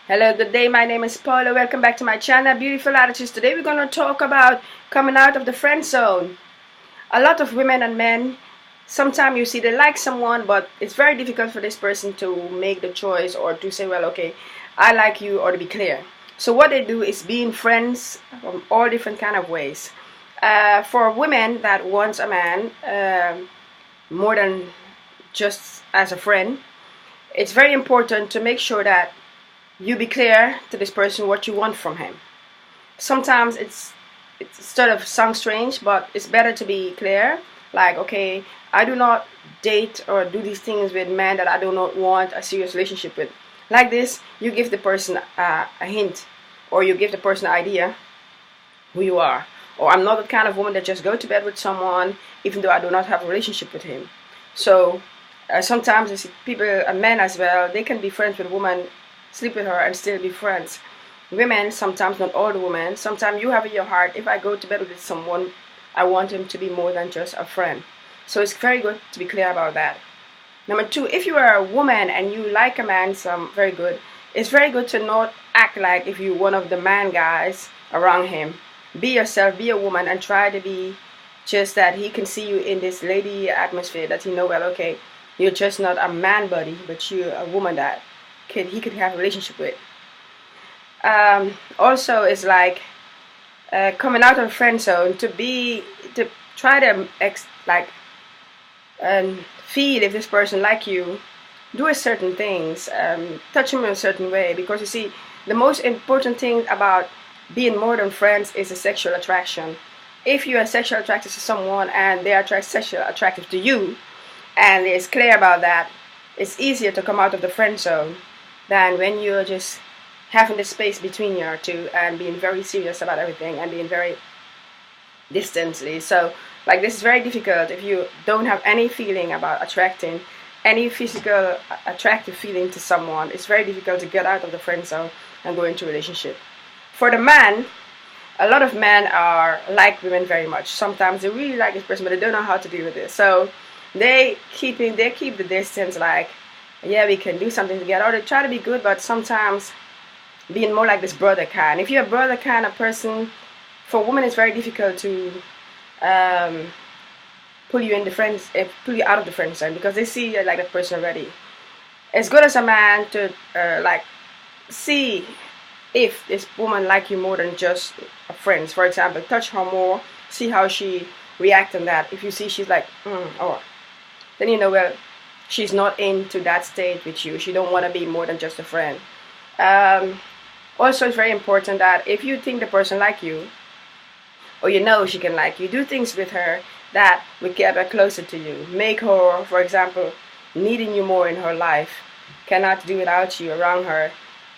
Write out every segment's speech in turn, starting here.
Hello, good day. My name is Paula. Welcome back to my channel, Beautiful Attitudes. Today we're going to talk about coming out of the friend zone. A lot of women and men, sometimes you see they like someone, but it's very difficult for this person to make the choice or to say, well, okay, I like you, or to be clear. So what they do is being friends from all different kind of ways. For women that wants a man more than just as a friend, it's very important to make sure that you be clear to this person what you want from him. Sometimes it's sort of sounds strange, but it's better to be clear. Like, okay, I do not date or do these things with men that I do not want a serious relationship with. Like this, you give the person a hint, or you give the person an idea who you are. Or I'm not the kind of woman that just go to bed with someone even though I do not have a relationship with him. So sometimes I see people, men as well, they can be friends with women, sleep with her and still be friends. Women, sometimes, not all the women, sometimes you have in your heart, if I go to bed with someone, I want him to be more than just a friend. So it's very good to be clear about that. Number two, if you are a woman and you like a man, very good. It's very good to not act like if you're one of the man guys around him. Be yourself, be a woman, and try to be just that he can see you in this lady atmosphere, that he know, well, okay, you're just not a man buddy, but you're a woman that he could have a relationship with. Also, is like coming out of the friend zone, to try to feel if this person like you, do a certain things, touch him in a certain way, because you see, the most important thing about being more than friends is a sexual attraction. If you are sexually attracted to someone and they are sexually attractive to you, and it's clear about that, it's easier to come out of the friend zone than when you're just having the space between you two and being very serious about everything and being very distantly. So like, this is very difficult if you don't have any feeling about attracting, any physical attractive feeling to someone. It's very difficult to get out of the friend zone and go into a relationship. For the man, a lot of men are like women very much. Sometimes they really like this person, but they don't know how to deal with it. So they keep the distance, like, yeah, we can do something together, or they try to be good, but sometimes being more like this brother kind. If you're a brother kind of person, for women it's very difficult to pull you out of the friend zone, because they see you like that person already. It's good as a man to see if this woman like you more than just a friend. For example, touch her more, see how she react on that. If you see she's like, or then you know, well, she's not into that state with you. She don't want to be more than just a friend. Also, it's very important that if you think the person like you, or you know she can like you, do things with her that will get her closer to you. Make her, for example, needing you more in her life, cannot do without you around her.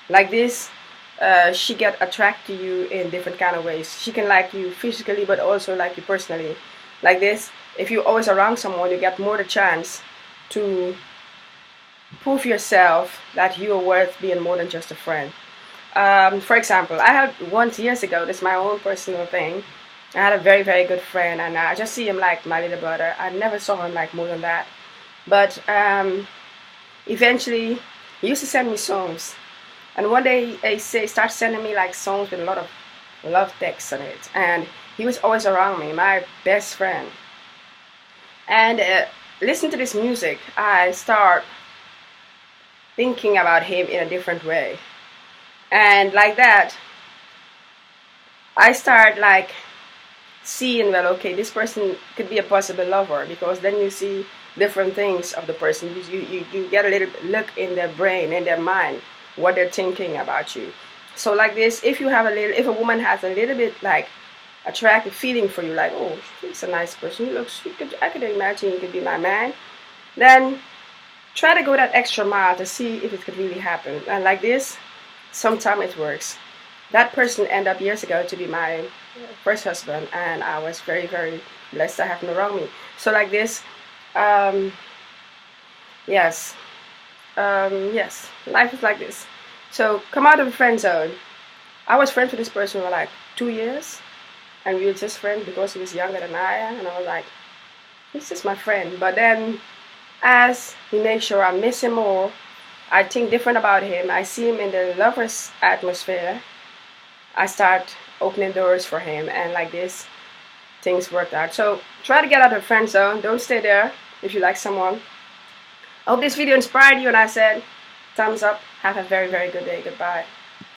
Like this, she get attracted to you in different kind of ways. She can like you physically, but also like you personally. Like this, if you're always around someone, you get more the chance to prove yourself that you are worth being more than just a friend. For example, I had once years ago, this is my own personal thing, I had a very, very good friend, and I just see him like my little brother. I never saw him like more than that. But eventually, he used to send me songs. And one day he started sending me like songs with a lot of love texts on it. And he was always around me, my best friend. And listen to this music, I start thinking about him in a different way. And like that, I start like seeing, well, okay, this person could be a possible lover, because then you see different things of the person. You get a little look in their brain, in their mind, what they're thinking about you. So like this, if a woman has a little bit like attractive feeling for you, like, oh, he's a nice person, I could imagine he could be my man, then try to go that extra mile to see if it could really happen. And like this, sometimes it works. That person ended up years ago to be my first husband, and I was very, very blessed to have him around me. So like this, yes, life is like this. So come out of the friend zone. I was friends with this person for like 2 years, and we were just friends because he was younger than I am, and I was like, he's just my friend. But then, as he made sure I miss him more, I think different about him. I see him in the lover's atmosphere. I start opening doors for him, and like this, things worked out. So try to get out of the friend zone. Don't stay there if you like someone. I hope this video inspired you, and I said thumbs up. Have a very, very good day. Goodbye.